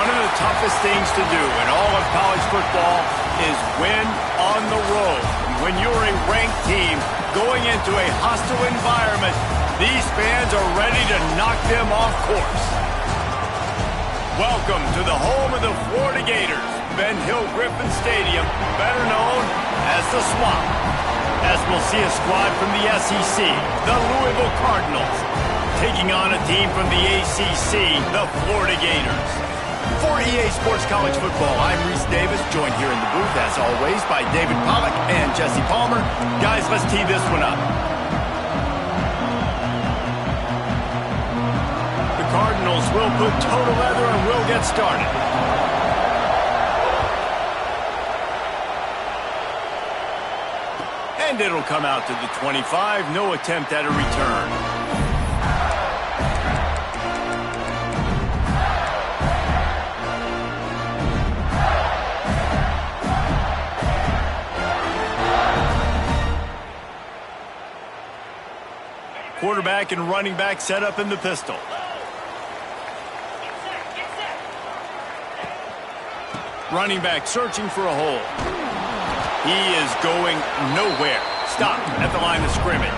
One of the toughest things to do in all of college football is win on the road. When you're a ranked team going into a hostile environment, these fans are ready to knock them off course. Welcome to the home of the Florida Gators, Ben Hill Griffin Stadium, better known as the Swamp. As we'll see a squad from the SEC, the Louisville Cardinals, taking on a team from the ACC, the Florida Gators. For EA Sports College Football, I'm Reese Davis, joined here in the booth, as always, by David Pollack and Jesse Palmer. Guys, let's tee this one up. The Cardinals will put toe to leather and will get started. And it'll come out to the 25. No attempt at a return. Quarterback and running back set up in the pistol. Running back searching for a hole. He is going nowhere. Stop at the line of scrimmage.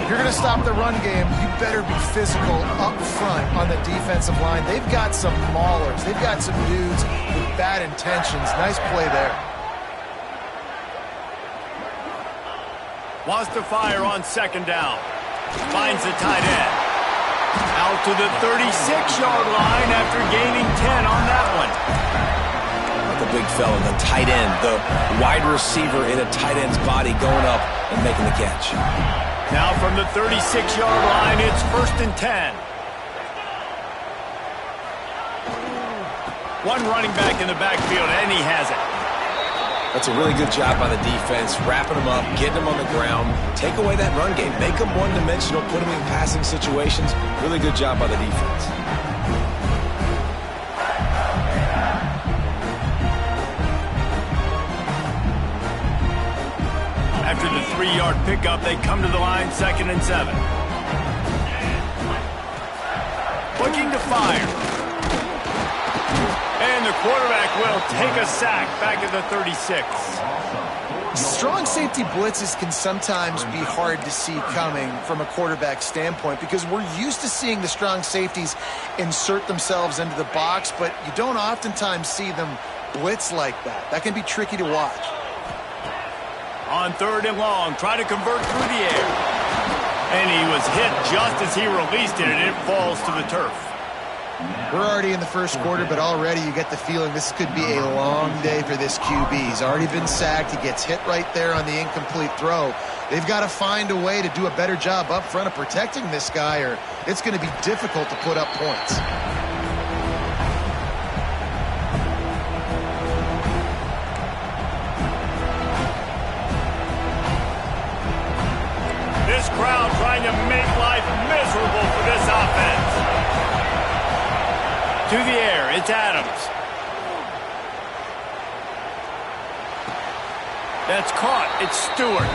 If you're going to stop the run game, you better be physical up front on the defensive line. They've got some maulers. They've got some dudes with bad intentions. Nice play there. Wants to fire on second down. Finds the tight end. Out to the 36-yard line after gaining 10 on that one. The big fella, the tight end, the wide receiver in a tight end's body going up and making the catch. Now from the 36-yard line, it's 1st and 10. One running back in the backfield, and he has it. That's a really good job by the defense, wrapping them up, getting them on the ground, take away that run game, make them one-dimensional, put them in passing situations. Really good job by the defense. After the 3-yard pickup, they come to the line, 2nd and 7. Looking to fire. And the quarterback will take a sack back at the 36. Strong safety blitzes can sometimes be hard to see coming from a quarterback standpoint because we're used to seeing the strong safeties insert themselves into the box, but you don't oftentimes see them blitz like that. That can be tricky to watch. On 3rd and long, try to convert through the air. And he was hit just as he released it, and it falls to the turf. We're already in the first quarter, but already you get the feeling this could be a long day for this QB. He's already been sacked. He gets hit right there on the incomplete throw. They've got to find a way to do a better job up front of protecting this guy, or it's going to be difficult to put up points. This crowd trying to make life miserable for this offense. To the air, it's Adams. That's caught, it's Stewart.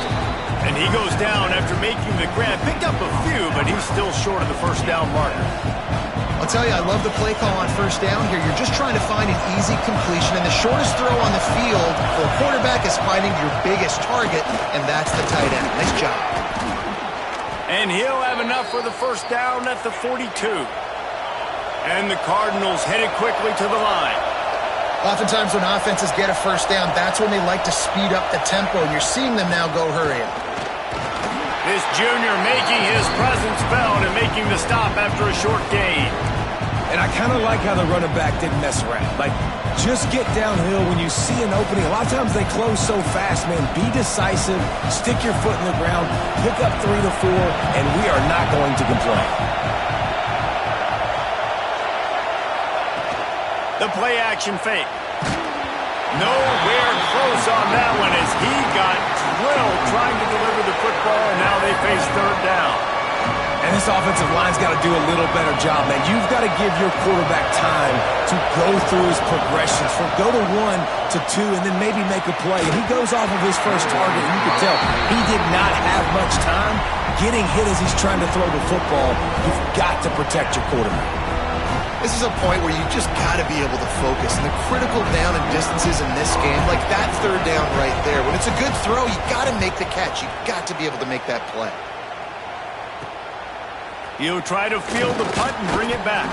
And he goes down after making the grab. Picked up a few, but he's still short of the first down marker. I'll tell you, I love the play call on first down here. You're just trying to find an easy completion, and the shortest throw on the field for a quarterback is finding your biggest target, and that's the tight end. Nice job. And he'll have enough for the first down at the 42. And the Cardinals headed quickly to the line. Oftentimes when offenses get a first down, that's when they like to speed up the tempo. You're seeing them now go hurrying. This junior making his presence felt and making the stop after a short gain. And I kind of like how the running back didn't mess around. Like, just get downhill when you see an opening. A lot of times they close so fast, man. Be decisive, stick your foot in the ground, pick up 3 to 4, and we are not going to complain. The play-action fake. Nowhere close on that one as he got drilled trying to deliver the football, and now they face 3rd down. And this offensive line's got to do a little better job, man. You've got to give your quarterback time to go through his progressions, from go to 1 to 2, and then maybe make a play. And he goes off of his first target, and you can tell he did not have much time getting hit as he's trying to throw the football. You've got to protect your quarterback. This is a point where you just got to be able to focus. And the critical down and distances in this game, like that third down right there, when it's a good throw, you got to make the catch. You got to be able to make that play. He'll try to field the punt and bring it back.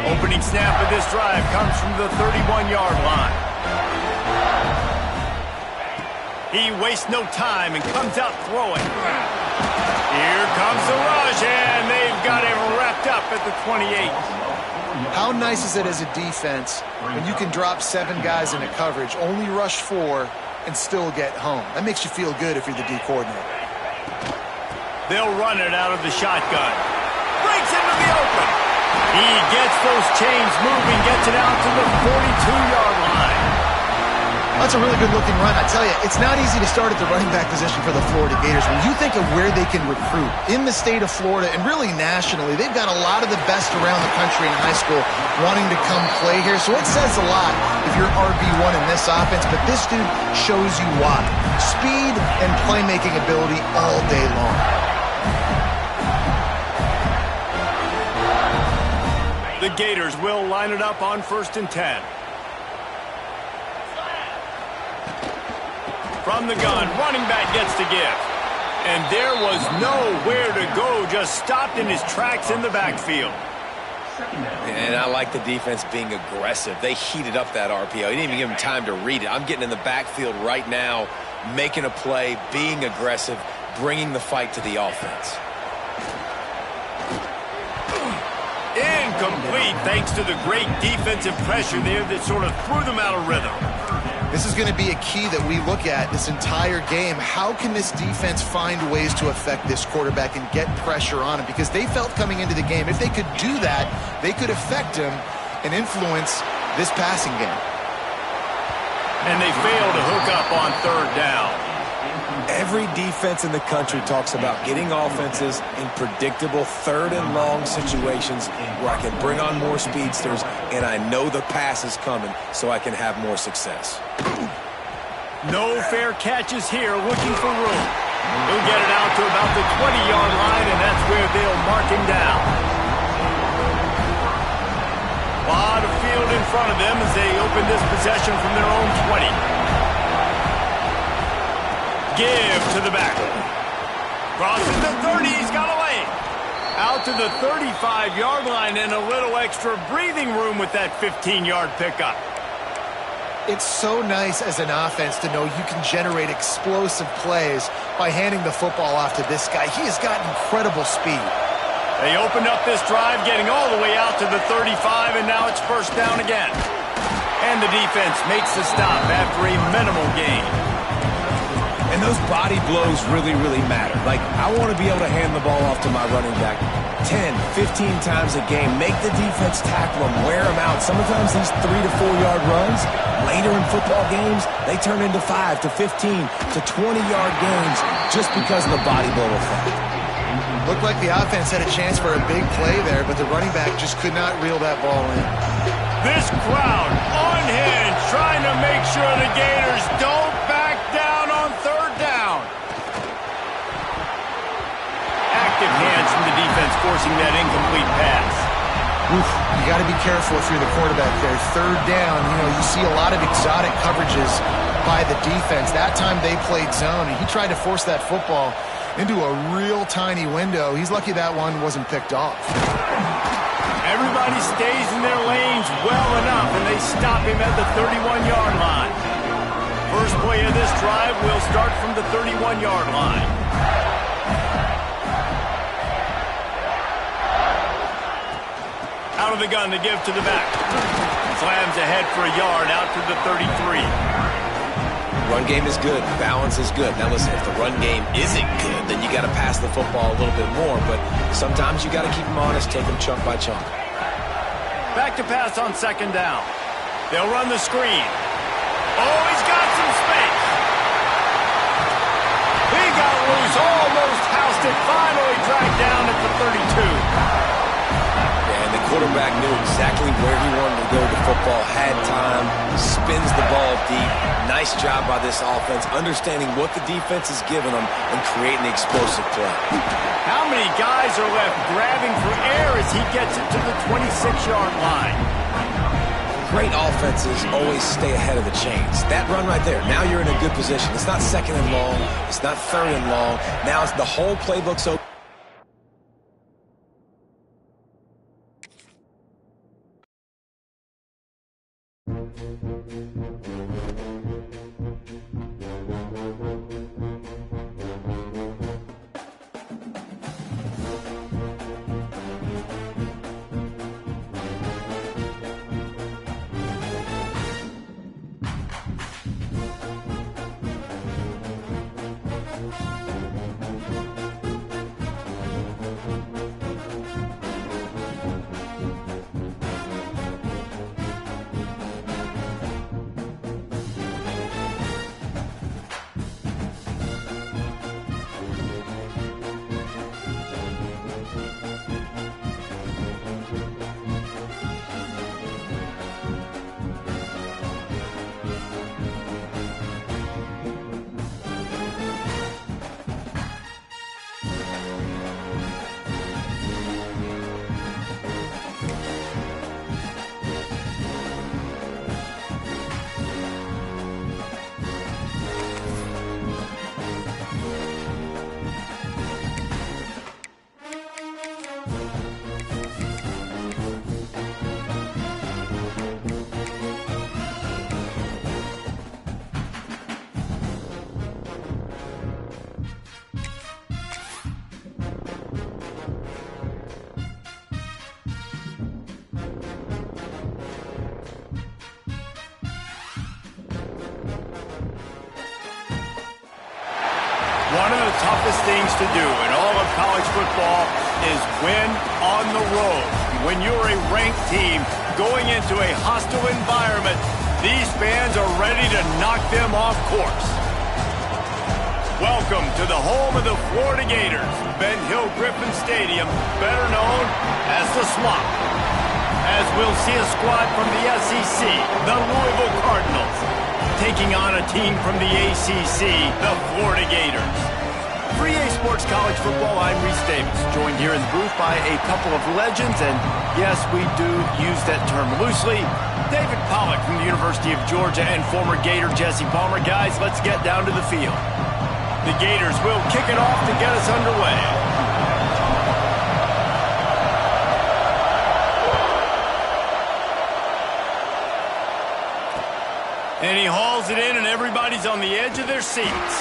Opening snap of this drive comes from the 31-yard line. He wastes no time and comes out throwing. Here comes the rush, and they've got him wrapped up at the 28. How nice is it as a defense when you can drop 7 guys into coverage, only rush 4, and still get home? That makes you feel good if you're the D coordinator. They'll run it out of the shotgun. Breaks into the open. He gets those chains moving, gets it out to the 42-yard line. That's a really good-looking run. I tell you, it's not easy to start at the running back position for the Florida Gators. When you think of where they can recruit in the state of Florida and really nationally, they've got a lot of the best around the country in high school wanting to come play here. So it says a lot if you're RB1 in this offense, but this dude shows you why. Speed and playmaking ability all day long. The Gators will line it up on 1st and 10. From the gun, running back gets to give. And there was nowhere to go, just stopped in his tracks in the backfield. And I like the defense being aggressive. They heated up that RPO. He didn't even give him time to read it. I'm getting in the backfield right now, making a play, being aggressive, bringing the fight to the offense. Incomplete, thanks to the great defensive pressure there that sort of threw them out of rhythm. This is going to be a key that we look at this entire game. How can this defense find ways to affect this quarterback and get pressure on him? Because they felt coming into the game, if they could do that, they could affect him and influence this passing game. And they fail to hook up on 3rd down. Every defense in the country talks about getting offenses in predictable 3rd and long situations where I can bring on more speedsters and I know the pass is coming so I can have more success. No fair catches here, looking for room. He'll get it out to about the 20-yard line, and that's where they'll mark him down. A lot of field in front of them as they open this possession from their own 20. Give to the back. Crossing the 30, he's got a lane. Out to the 35-yard line and a little extra breathing room with that 15-yard pickup. It's so nice as an offense to know you can generate explosive plays by handing the football off to this guy. He has got incredible speed. They opened up this drive, getting all the way out to the 35, and now it's 1st down again. And the defense makes the stop after a minimal gain. And those body blows really, really matter. Like, I want to be able to hand the ball off to my running back 10, 15 times a game. Make the defense tackle them, wear them out. Sometimes these 3 to 4 yard runs, later in football games, they turn into 5 to 15 to 20-yard games just because of the body blow effect. Looked like the offense had a chance for a big play there, but the running back just could not reel that ball in. This crowd unhinged, trying to make sure the Gators don't back down on 3rd down. Active hands from the defense forcing that incomplete pass. Oof, you got to be careful if you're the quarterback there. 3rd down, you see a lot of exotic coverages by the defense. That time they played zone, and he tried to force that football into a real tiny window. He's lucky that one wasn't picked off. Everybody stays in their lanes well enough, and they stop him at the 31-yard line. First play of this drive will start from the 31-yard line. Out of the gun to give to the back. Slams ahead for a yard out to the 33. Run game is good. Balance is good. Now listen, if the run game isn't good, then you got to pass the football a little bit more. But sometimes you got to keep them honest, take them chunk by chunk. Back to pass on 2nd down. They'll run the screen. Oh, he's got some space. He got loose, almost housed it, finally dragged down at the 32. And the quarterback knew exactly where he wanted to go with the football, had time, spins the ball deep. Nice job by this offense, understanding what the defense is giving them and creating the explosive play. How many guys are left grabbing for air as he gets it to the 26-yard line? Great offenses always stay ahead of the chains. That run right there, now you're in a good position. It's not second and long. It's not third and long. Now it's the whole playbook's open. One of the toughest things to do in all of college football is win on the road. When you're a ranked team going into a hostile environment, these fans are ready to knock them off course. Welcome to the home of the Florida Gators, Ben Hill Griffin Stadium, better known as the Swamp. As we'll see a squad from the SEC, the Louisville Cardinals, taking on a team from the ACC, the Florida Gators. For EA Sports College Football, I'm Reese Davis, joined here in the booth by a couple of legends, and yes, we do use that term loosely. David Pollack from the University of Georgia and former Gator Jesse Palmer. Guys, let's get down to the field. The Gators will kick it off to get us underway. And he hauls it in, and everybody's on the edge of their seats.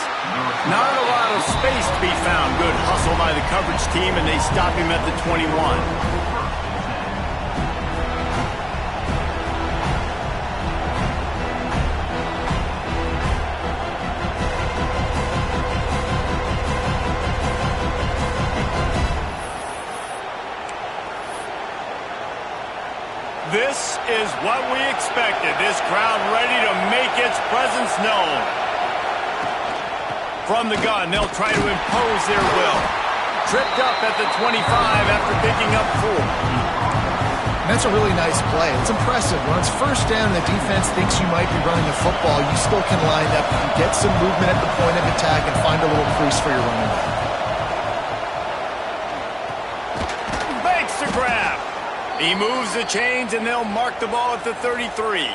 Not a lot of space to be found. Good hustle by the coverage team, and they stop him at the 21. This is what we expected. This crowd ready to make its presence known. From the gun, they'll try to impose their will. Tripped up at the 25 after picking up 4. That's a really nice play. It's impressive. When it's first down and the defense thinks you might be running a football, you still can line up, get some movement at the point of attack, and find a little crease for your running back. Banks to grab. He moves the chains, and they'll mark the ball at the 33.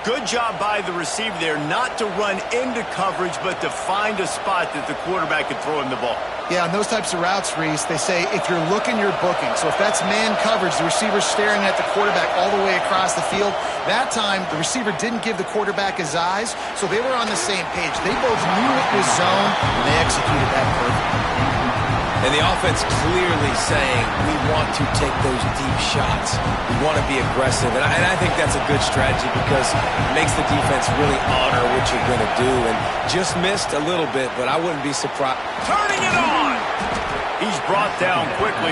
Good job by the receiver there not to run into coverage, but to find a spot that the quarterback could throw him the ball. Yeah, on those types of routes, Reese, they say if you're looking, you're booking. So if that's man coverage, the receiver's staring at the quarterback all the way across the field. That time, the receiver didn't give the quarterback his eyes, so they were on the same page. They both knew it was zone, and they executed that perfectly. And the offense clearly saying, we want to take those deep shots. We want to be aggressive. And I think that's a good strategy because it makes the defense really honor what you're going to do. And just missed a little bit, but I wouldn't be surprised. Turning it on! He's brought down quickly.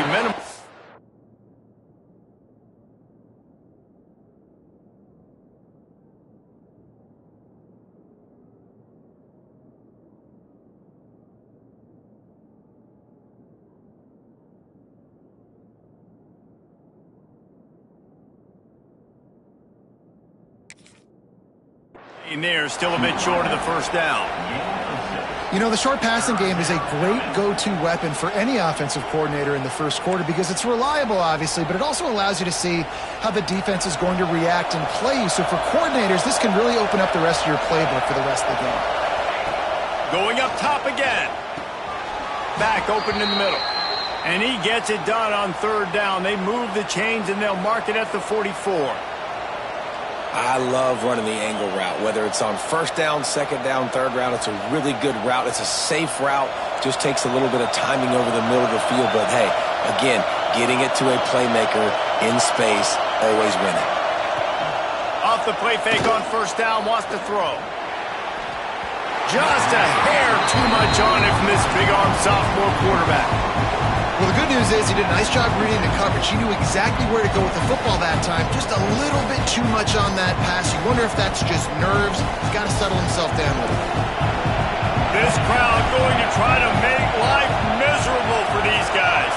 getting there, still a bit short of the first down. You know, the short passing game is a great go-to weapon for any offensive coordinator in the first quarter because it's reliable, obviously, but it also allows you to see how the defense is going to react and play. So for coordinators, this can really open up the rest of your playbook for the rest of the game. Going up top again. Back open in the middle. And he gets it done on third down. They move the chains, and they'll mark it at the 44. I love running the angle route, whether it's on first down, second down, third round. It's a really good route. It's a safe route. Just takes a little bit of timing over the middle of the field. But, hey, again, getting it to a playmaker in space, always winning. Off the play fake on first down, wants to throw. Just a hair too much on it from this big-arm sophomore quarterback. Well, the good news is he did a nice job reading the coverage. He knew exactly where to go with the football that time. Just a little bit too much on that pass. You wonder if that's just nerves. He's got to settle himself down a little. This crowd going to try to make life miserable for these guys.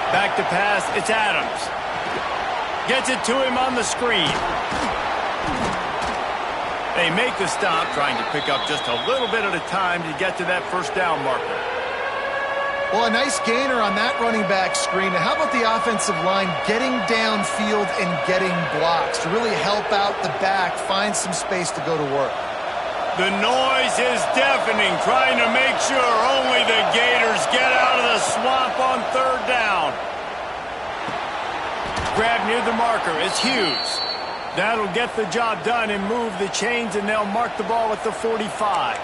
Back to pass, it's Adams. Gets it to him on the screen. They make the stop, trying to pick up just a little bit at a time to get to that first down marker. Well, a nice gainer on that running back screen. Now, how about the offensive line getting downfield and getting blocks to really help out the back, find some space to go to work? The noise is deafening, trying to make sure only the Gators get out of the swamp on third down. Grab near the marker, it's Hughes. That'll get the job done and move the chains, and they'll mark the ball at the 45.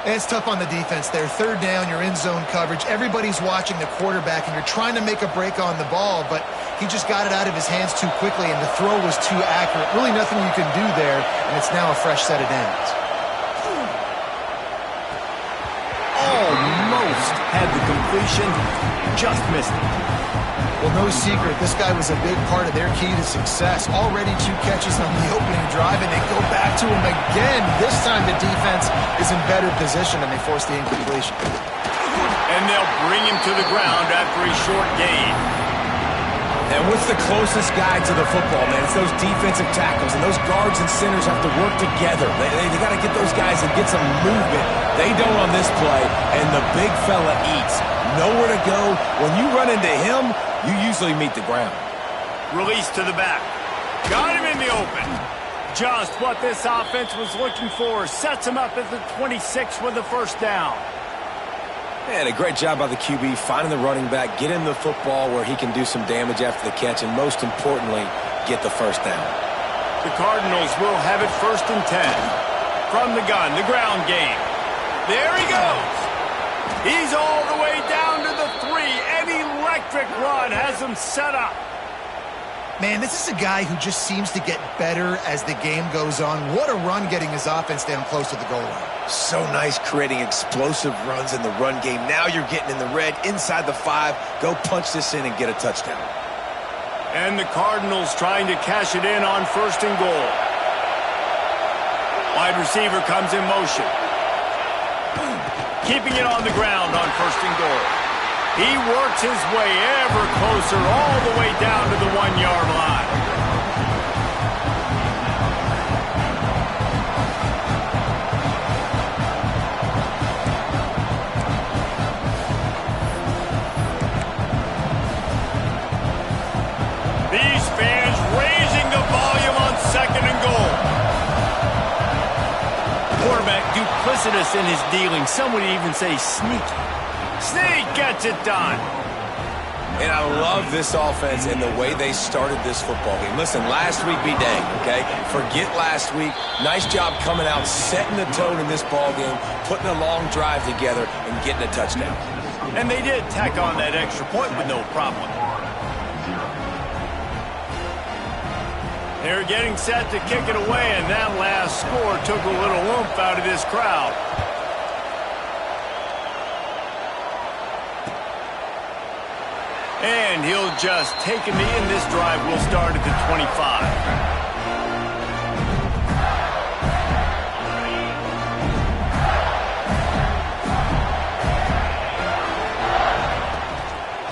It's tough on the defense there. Third down, you're in zone coverage. Everybody's watching the quarterback, and you're trying to make a break on the ball, but he just got it out of his hands too quickly, and the throw was too accurate. Really nothing you can do there, and it's now a fresh set of downs. Almost had the completion, just missed it. Well, no secret, this guy was a big part of their key to success. Already 2 catches on the opening drive, and they go back to him again. This time the defense is in better position, and they force the incompletion. And they'll bring him to the ground after a short gain. And what's the closest guy to the football, man? It's those defensive tackles, and those guards and centers have to work together. They got to get those guys and get some movement. They don't on this play, and the big fella eats. Nowhere to go. When you run into him, you usually meet the ground. Release to the back. Got him in the open. Just what this offense was looking for. Sets him up at the 26 with the first down. And a great job by the QB finding the running back, get him the football where he can do some damage after the catch, and most importantly, get the first down. The Cardinals will have it 1st and 10. From the gun, the ground game. There he goes. He's all the way down to the 3. An electric run has him set up. Man, this is a guy who just seems to get better as the game goes on. What a run getting his offense down close to the goal line. So nice creating explosive runs in the run game. Now you're getting in the red, inside the 5. Go punch this in and get a touchdown. And the Cardinals trying to cash it in on 1st and goal. Wide receiver comes in motion. Keeping it on the ground on 1st and goal. He works his way ever closer all the way down to the 1-yard line. These fans raising the volume on 2nd and goal. Quarterback duplicitous in his dealing. Some would even say sneaky. Sneak gets it done. And I love this offense and the way they started this football game. Listen, last week be dang, okay? Forget last week. Nice job coming out, setting the tone in this ball game, putting a long drive together, and getting a touchdown. And they did tack on that extra point with no problem. They're getting set to kick it away, and that last score took a little oomph out of this crowd. And he'll just take a knee, and this drive will start at the 25.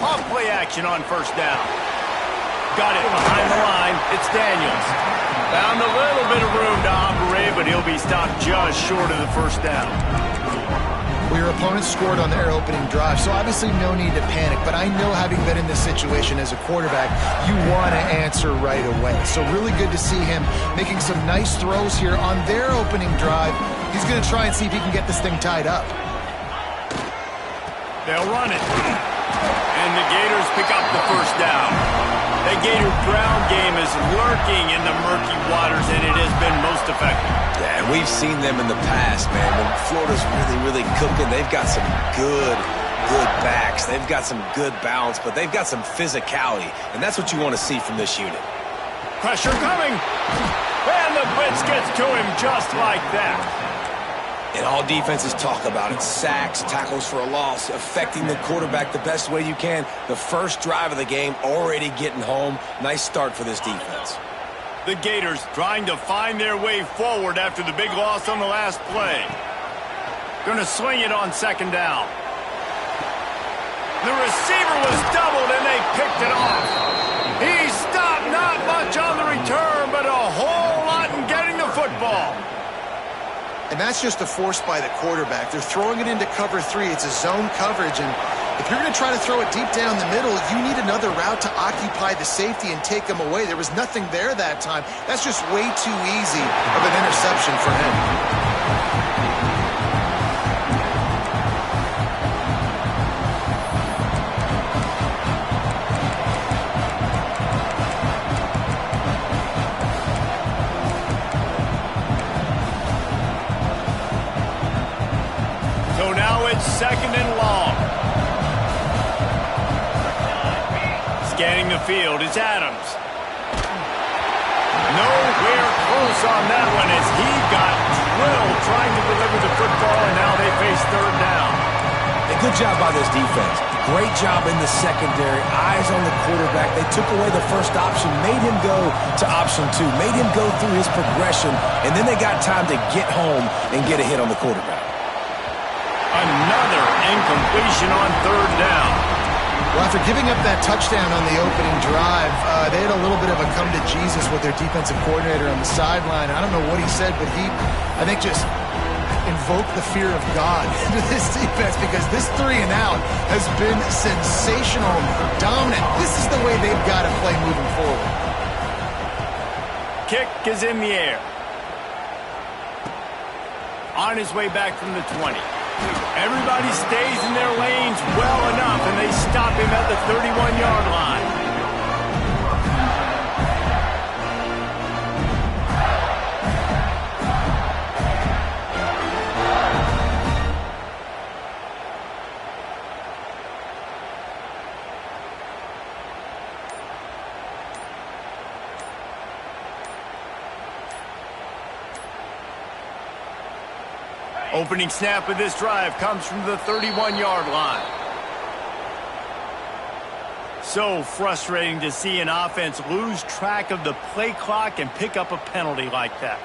Off play action on 1st down. Got it behind the line. It's Daniels. Found a little bit of room to operate, but he'll be stopped just short of the first down. Well, your opponent scored on their opening drive, so obviously no need to panic. But I know, having been in this situation as a quarterback, you want to answer right away. So really good to see him making some nice throws here on their opening drive. He's going to try and see if he can get this thing tied up. They'll run it. And the Gators pick up the first down. The Gator ground game is lurking in the murky waters, and it has been most effective. Yeah, and we've seen them in the past, man. When Florida's really cooking, they've got some good backs. They've got some good balance, but they've got some physicality, and that's what you want to see from this unit. Pressure coming. And the blitz gets to him just like that. And all defenses talk about it. Sacks, tackles for a loss, affecting the quarterback the best way you can. The first drive of the game, already getting home. Nice start for this defense. The Gators trying to find their way forward after the big loss on the last play. Going to swing it on second down. The receiver was doubled, and they picked it off. He stopped, not much on the return, but a whole lot in getting the football. And that's just a force by the quarterback. They're throwing it into cover 3. It's a zone coverage, and if you're going to try to throw it deep down the middle, you need another route to occupy the safety and take him away. There was nothing there that time. That's just way too easy of an interception for him. Second and long. Scanning the field is Adams. Nowhere close on that one as he got drilled trying to deliver the football, and now they face third down. A good job by this defense. Great job in the secondary. Eyes on the quarterback. They took away the first option, made him go to option 2, made him go through his progression, and then they got time to get home and get a hit on the quarterback. Another incompletion on third down. Well, after giving up that touchdown on the opening drive, they had a little bit of a come to Jesus with their defensive coordinator on the sideline. I don't know what he said, but he, I think, just invoked the fear of God into this defense, because this 3 and out has been sensational, dominant. This is the way they've got to play moving forward. Kick is in the air. On his way back from the 20. Everybody stays in their lanes well enough, and they stop him at the 31-yard line. Opening snap of this drive comes from the 31-yard line. So frustrating to see an offense lose track of the play clock and pick up a penalty like that.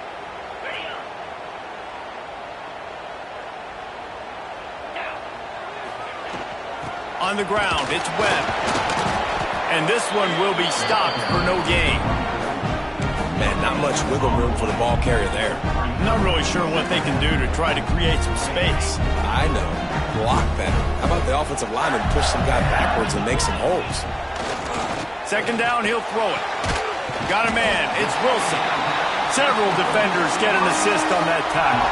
On the ground, it's Webb. And this one will be stopped for no gain. Man, not much wiggle room for the ball carrier there. Not really sure what they can do to try to create some space. I know. Block better. How about the offensive lineman push some guy backwards and make some holes? Second down, he'll throw it. Got a man. It's Wilson. Several defenders get an assist on that tackle.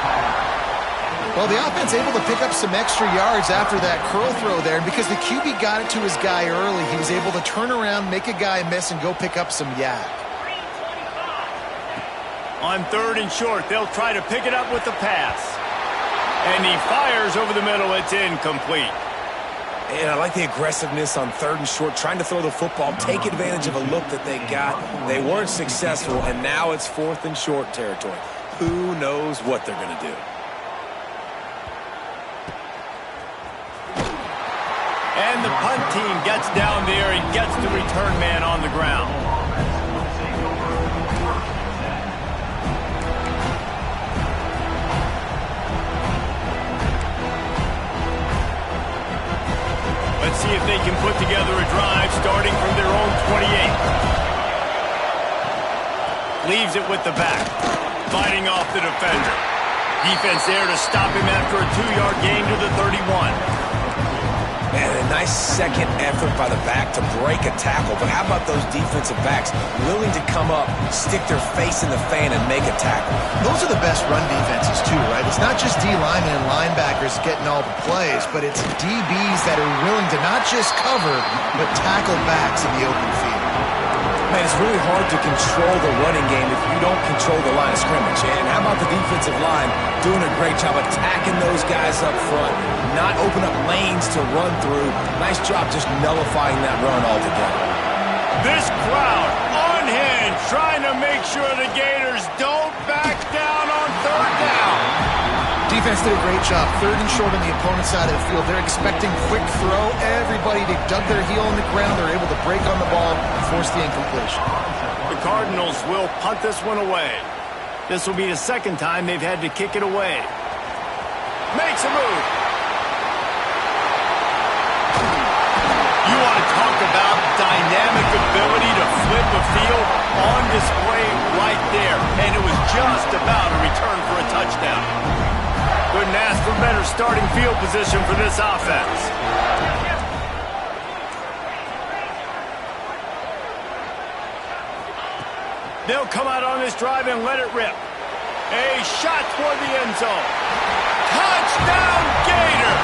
Well, the offense able to pick up some extra yards after that curl throw there, and because the QB got it to his guy early, he was able to turn around, make a guy miss, and go pick up some yak. On third and short, they'll try to pick it up with the pass. And he fires over the middle. It's incomplete. And I like the aggressiveness on third and short, trying to throw the football, take advantage of a look that they got. They weren't successful, and now it's fourth and short territory. Who knows what they're going to do? And the punt team gets down there and gets the return man on the ground. Let's see if they can put together a drive starting from their own 28. Leaves it with the back. Fighting off the defender. Defense there to stop him after a 2-yard gain to the 31. Man, a nice second effort by the back to break a tackle. But how about those defensive backs willing to come up, stick their face in the fan, and make a tackle? Those are the best run defenses, too, right? It's not just D linemen and linebackers getting all the plays, but it's DBs that are willing to not just cover, but tackle backs in the open field. Man, it's really hard to control the running game if you don't control the line of scrimmage. And how about the defensive line doing a great job attacking those guys up front, not open up lanes to run through. Nice job just nullifying that run altogether. This crowd unhinged, trying to make sure the Gators don't back down on 3rd down. Defense did a great job. 3rd and short on the opponent's side of the field. They're expecting quick throw. Everybody, they dug their heel on the ground. They're able to break on the ball and force the incompletion. The Cardinals will punt this one away. This will be the 2nd time they've had to kick it away. Makes a move. You want to talk about dynamic ability to flip a field on display right there. And it was just about a return for a touchdown. Couldn't ask for better starting field position for this offense. They'll come out on this drive and let it rip. A shot toward the end zone. Touchdown Gators!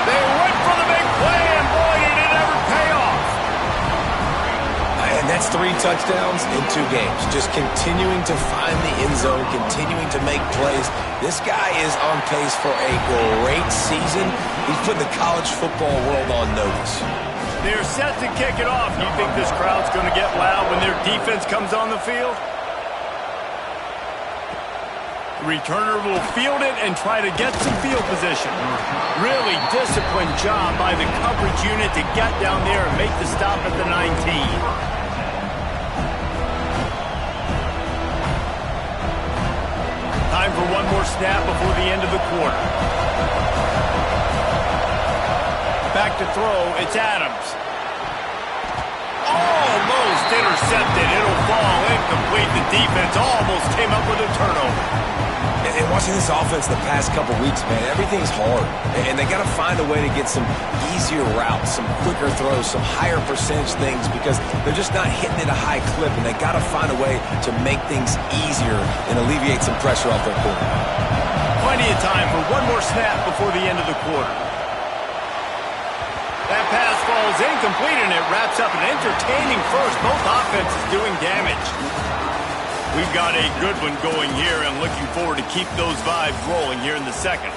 They went for the big play, and boy, did it ever pay off. And that's 3 touchdowns in 2 games. Just continuing to find the end zone, continuing to make plays. This guy is on pace for a great season. He's put the college football world on notice. They're set to kick it off. You think this crowd's going to get loud when their defense comes on the field? The returner will field it and try to get some field position. Really disciplined job by the coverage unit to get down there and make the stop at the 19. Time for one more snap before the end of the quarter. Back to throw, it's Adams. Almost intercepted. It'll fall incomplete. The defense almost came up with a turnover. And watching this offense the past couple weeks, man, everything's hard. And they got to find a way to get some easier routes, some quicker throws, some higher percentage things because they're just not hitting at a high clip. And they got to find a way to make things easier and alleviate some pressure off their quarterback. Plenty of time for one more snap before the end of the quarter. That pass falls incomplete, and it wraps up an entertaining first. Both offenses doing damage. We've got a good one going here, and looking forward to keep those vibes rolling here in the 2nd.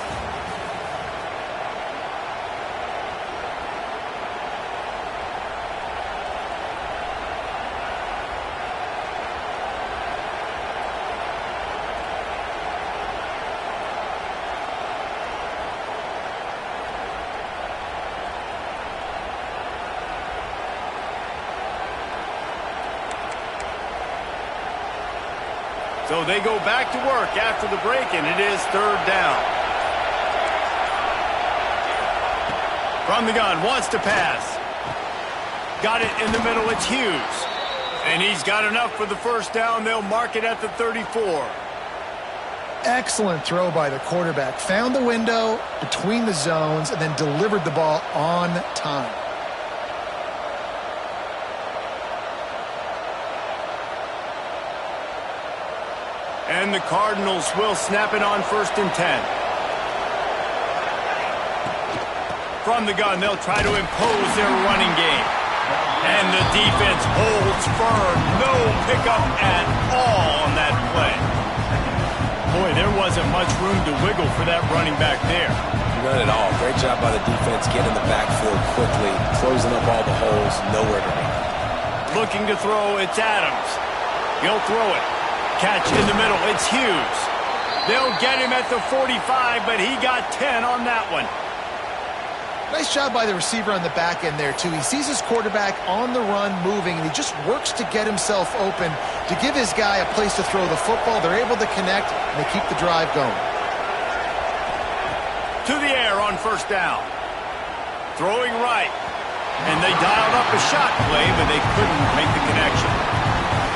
So they go back to work after the break, and it is 3rd down. From the gun, wants to pass. Got it in the middle, it's Hughes. And he's got enough for the 1st down. They'll mark it at the 34. Excellent throw by the quarterback. Found the window between the zones and then delivered the ball on time. And the Cardinals will snap it on 1st and 10. From the gun, they'll try to impose their running game. And the defense holds firm. No pickup at all on that play. Boy, there wasn't much room to wiggle for that running back there. None at all. Great job by the defense getting in the backfield quickly, closing up all the holes, nowhere to run. Looking to throw, it's Adams. He'll throw it. Catch in the middle, it's Hughes. They'll get him at the 45, but he got 10 on that one. Nice job by the receiver on the back end there, too. He sees his quarterback on the run moving, and he just works to get himself open to give his guy a place to throw the football. They're able to connect, and they keep the drive going. To the air on 1st down. Throwing right. And they dialed up a shot play, but they couldn't make the connection.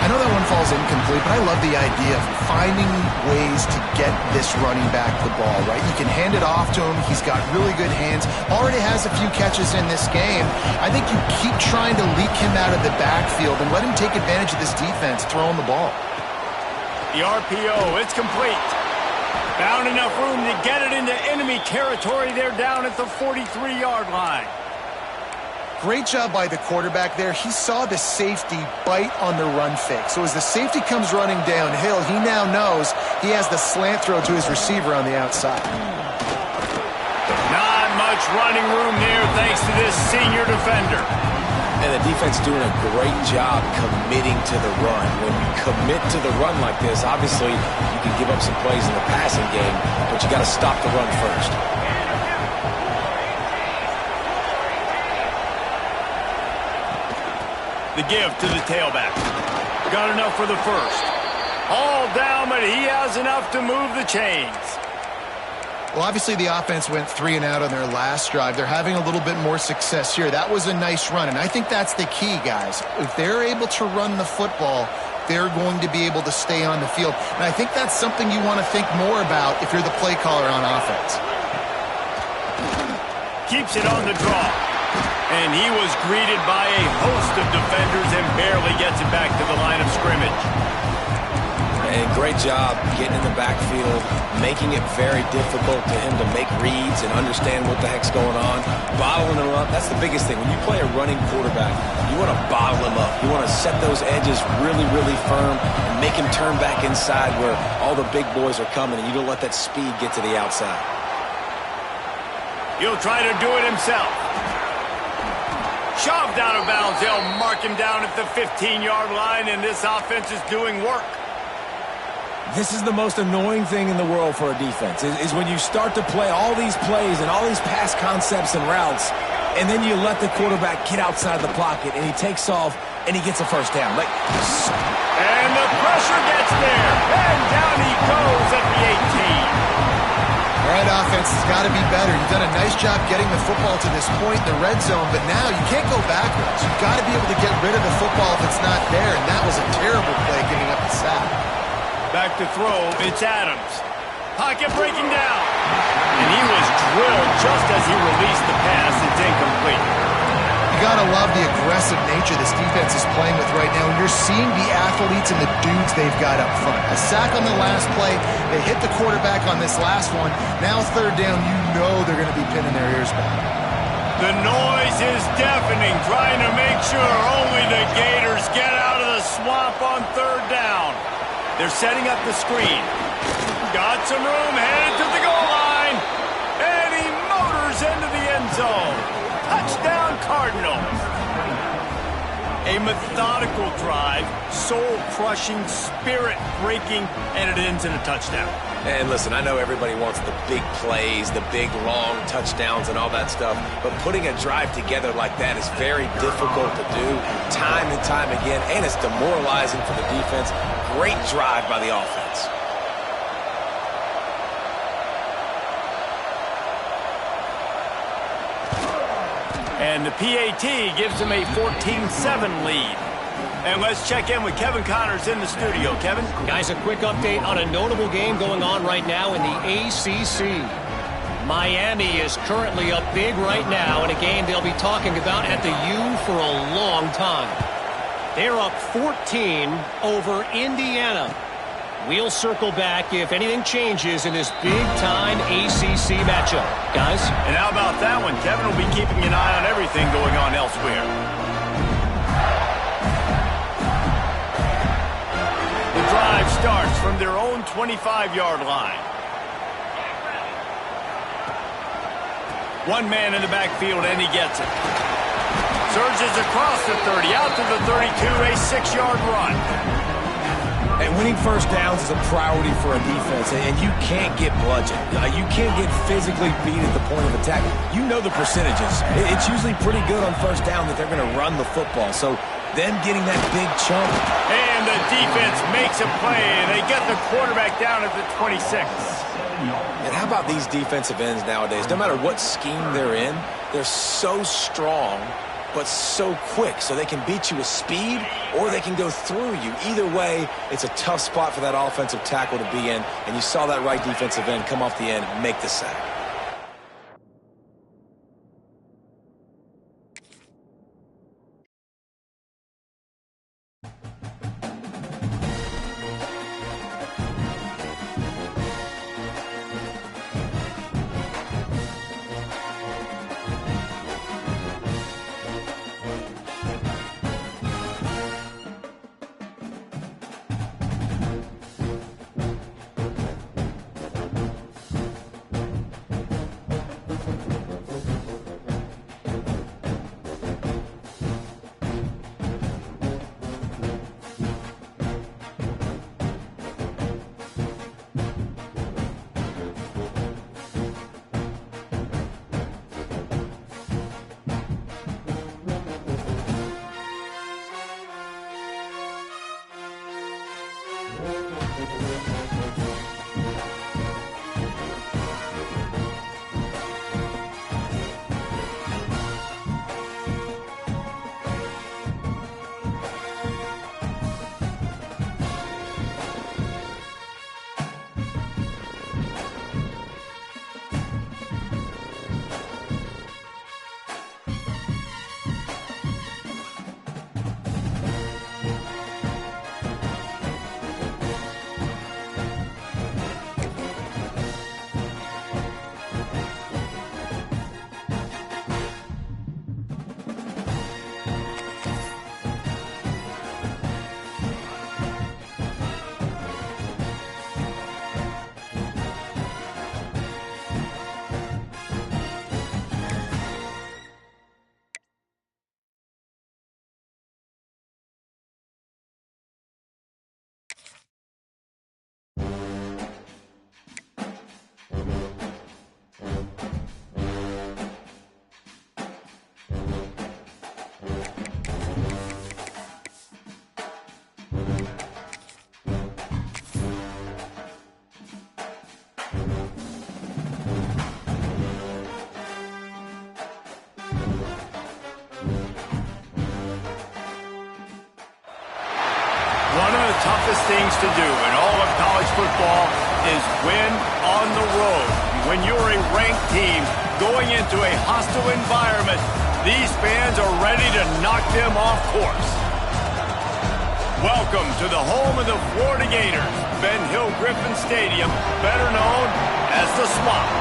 I know that one falls incomplete, but I love the idea of finding ways to get this running back the ball, right? You can hand it off to him. He's got really good hands. Already has a few catches in this game. I think you keep trying to leak him out of the backfield and let him take advantage of this defense throwing the ball. The RPO, it's complete. Found enough room to get it into enemy territory. They're down at the 43-yard line. Great job by the quarterback there. He saw the safety bite on the run fake. So as the safety comes running downhill, he now knows he has the slant throw to his receiver on the outside. Not much running room there thanks to this senior defender. And the defense doing a great job committing to the run. When you commit to the run like this, obviously you can give up some plays in the passing game, but you got to stop the run first. The give to the tailback. Got enough for the first. All down, but he has enough to move the chains. Well, obviously the offense went 3 and out on their last drive. They're having a little bit more success here. That was a nice run, and I think that's the key, guys. If they're able to run the football, they're going to be able to stay on the field. And I think that's something you want to think more about if you're the play caller on offense. Keeps it on the draw. And he was greeted by a host of defenders and barely gets it back to the line of scrimmage. And great job getting in the backfield, making it very difficult to him to make reads and understand what the heck's going on. Bottling him up, that's the biggest thing. When you play a running quarterback, you want to bottle him up. You want to set those edges really, really firm and make him turn back inside where all the big boys are coming, and you don't let that speed get to the outside. He'll try to do it himself. Shoved out of bounds. They'll mark him down at the 15-yard line, and this offense is doing work. This is the most annoying thing in the world for a defense, is when you start to play all these plays and all these pass concepts and routes, and then you let the quarterback get outside the pocket, and he takes off, and he gets a first down. And the pressure gets there, and down he goes at the 18. All right, offense has got to be better. You've done a nice job getting the football to this point in the red zone, but now you can't go backwards. You've got to be able to get rid of the football if it's not there, and that was a terrible play giving up the sack. Back to throw, it's Adams. Pocket breaking down. And he was drilled just as he released the pass. It's incomplete. You got to love the aggressive nature this defense is playing with right now. And you're seeing the athletes and the dudes they've got up front. A sack on the last play. They hit the quarterback on this last one. Now third down, you know they're going to be pinning their ears back. The noise is deafening, trying to make sure only the Gators get out of the swamp on third down. They're setting up the screen. Got some room, headed to the goal line. And he motors into the end zone. Touchdown, Cardinals. A methodical drive, soul-crushing, spirit-breaking, and it ends in a touchdown. And listen, I know everybody wants the big plays, the big, long touchdowns and all that stuff, but putting a drive together like that is very difficult to do time and time again, and it's demoralizing for the defense. Great drive by the offense. And the PAT gives them a 14-7 lead. And let's check in with Kevin Connors in the studio. Kevin? Guys, a quick update on a notable game going on right now in the ACC. Miami is currently up big right now in a game they'll be talking about at the U for a long time. They're up 14 over Indiana. We'll circle back if anything changes in this big-time ACC matchup. Guys? And how about that one? Kevin will be keeping an eye on everything going on elsewhere. The drive starts from their own 25-yard line. One man in the backfield, and he gets it. Surges across the 30, out to the 32, a 6-yard run. And winning first downs is a priority for a defense, and you can't get bludgeoned. You can't get physically beat at the point of attack. You know the percentages. It's usually pretty good on first down that they're going to run the football. So them getting that big chunk. And the defense makes a play. They get the quarterback down at the 26. And how about these defensive ends nowadays? No matter what scheme they're in, they're so strong but so quick, so they can beat you with speed or they can go through you. Either way, it's a tough spot for that offensive tackle to be in, and you saw that right defensive end come off the end and make the sack. Toughest things to do in all of college football is win on the road. When you're a ranked team going into a hostile environment, these fans are ready to knock them off course. Welcome to the home of the Florida Gators, Ben Hill Griffin Stadium, better known as the Swamp.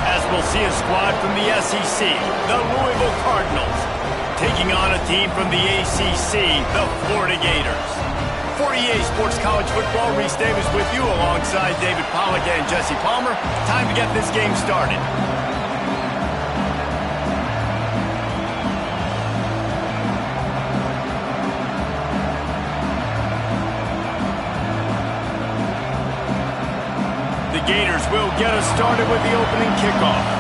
As we'll see a squad from the SEC, the Louisville Cardinals, taking on a team from the ACC, the Florida Gators. For EA Sports College Football, Reese Davis with you alongside David Pollack and Jesse Palmer. Time to get this game started. The Gators will get us started with the opening kickoff.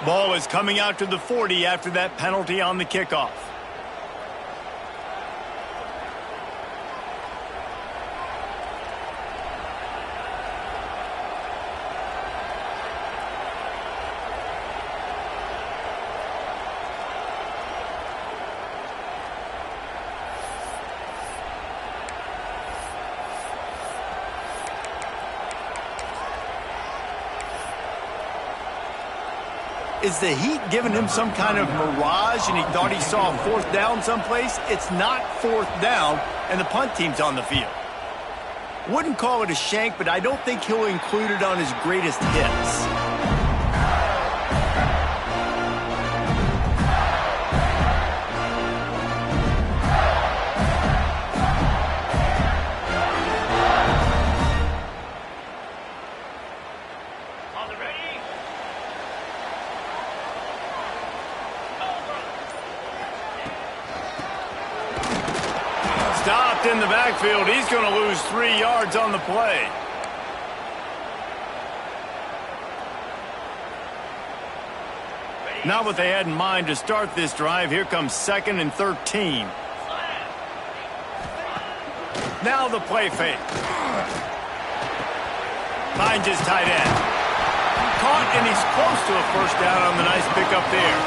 Ball is coming out to the 40 after that penalty on the kickoff. Is the heat giving him some kind of mirage and he thought he saw a fourth down someplace? It's not fourth down, and the punt team's on the field. Wouldn't call it a shank, but I don't think he'll include it on his greatest hits. Stopped in the backfield. He's going to lose 3 yards on the play. Not what they had in mind to start this drive. Here comes 2nd and 13. Now the play fake. Finds his tight end. Caught, and he's close to a first down on the nice pickup there.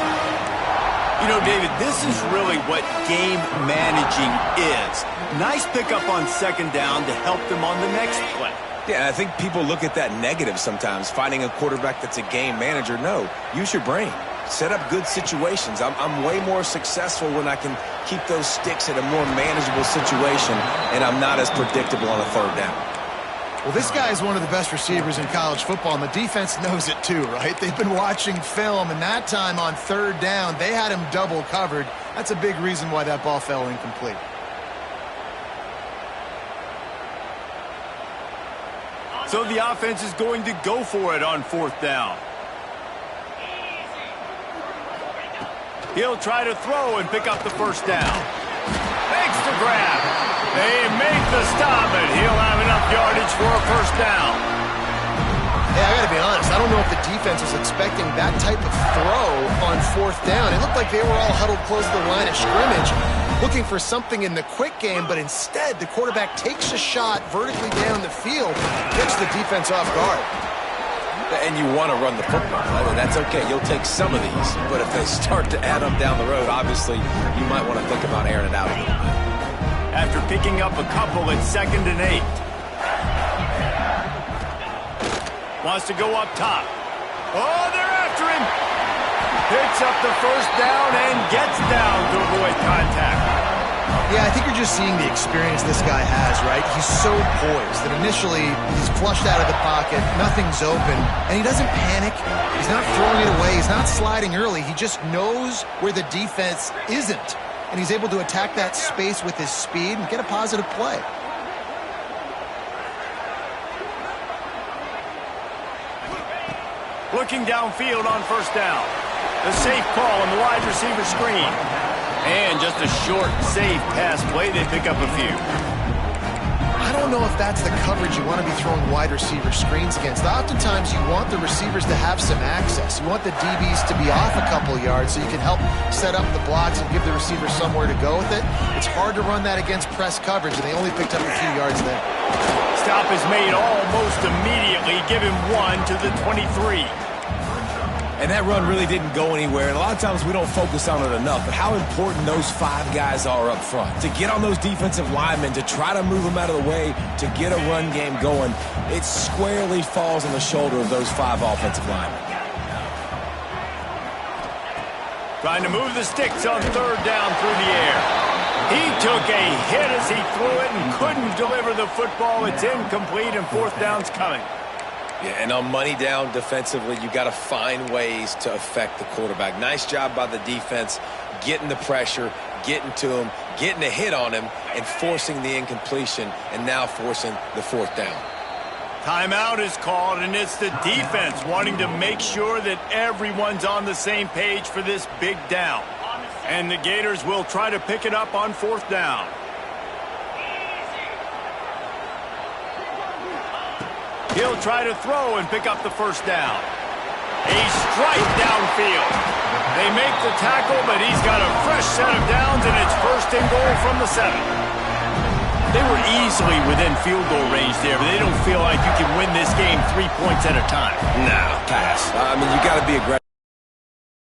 You know, David, this is really what game managing is. Nice pickup on 2nd down to help them on the next play. Yeah, I think people look at that negative sometimes, finding a quarterback that's a game manager. No, use your brain. Set up good situations. I'm way more successful when I can keep those sticks in a more manageable situation, and I'm not as predictable on a 3rd down. Well, this guy is one of the best receivers in college football, and the defense knows it too, right? They've been watching film, and that time on 3rd down, they had him double covered. That's a big reason why that ball fell incomplete. So the offense is going to go for it on 4th down. He'll try to throw and pick up the first down. Makes the grab. They make the stop, and he'll have enough yardage for a first down. Yeah, I got to be honest. I don't know if the defense was expecting that type of throw on 4th down. It looked like they were all huddled close to the line of scrimmage, looking for something in the quick game, but instead the quarterback takes a shot vertically down the field, gets the defense off guard. And you want to run the football. That's okay. You'll take some of these. But if they start to add up down the road, obviously, you might want to think about airing it out a little bit. After picking up a couple at 2nd and 8. Wants to go up top. Oh, they're after him. Picks up the first down and gets down to avoid contact. Yeah, I think you're just seeing the experience this guy has, right? He's so poised that initially he's flushed out of the pocket, nothing's open, and he doesn't panic. He's not throwing it away. He's not sliding early. He just knows where the defense isn't, and he's able to attack that space with his speed and get a positive play. Looking downfield on 1st down. The safe call on the wide receiver screen. And just a short, safe pass play. They pick up a few. I don't know if that's the coverage you want to be throwing wide receiver screens against. Oftentimes, you want the receivers to have some access. You want the DBs to be off a couple yards so you can help set up the blocks and give the receiver somewhere to go with it. It's hard to run that against press coverage, and they only picked up a few yards there. Stop is made almost immediately. Give him 1 to the 23. And that run really didn't go anywhere. And a lot of times we don't focus on it enough. But how important those 5 guys are up front. To get on those defensive linemen, to try to move them out of the way, to get a run game going, it squarely falls on the shoulder of those 5 offensive linemen. Trying to move the sticks on 3rd down through the air. He took a hit as he threw it and couldn't deliver the football. It's incomplete, and 4th down's coming. Yeah, and on money down defensively, you got to find ways to affect the quarterback. Nice job by the defense, getting the pressure, getting to him, getting a hit on him, and forcing the incompletion, and now forcing the 4th down. Timeout is called, and it's the defense wanting to make sure that everyone's on the same page for this big down. And the Gators will try to pick it up on 4th down. He'll try to throw and pick up the first down. A strike downfield. They make the tackle, but he's got a fresh set of downs, and it's 1st and goal from the 7. They were easily within field goal range there, but they don't feel like you can win this game 3 points at a time. No, pass. I mean, you got to be aggressive.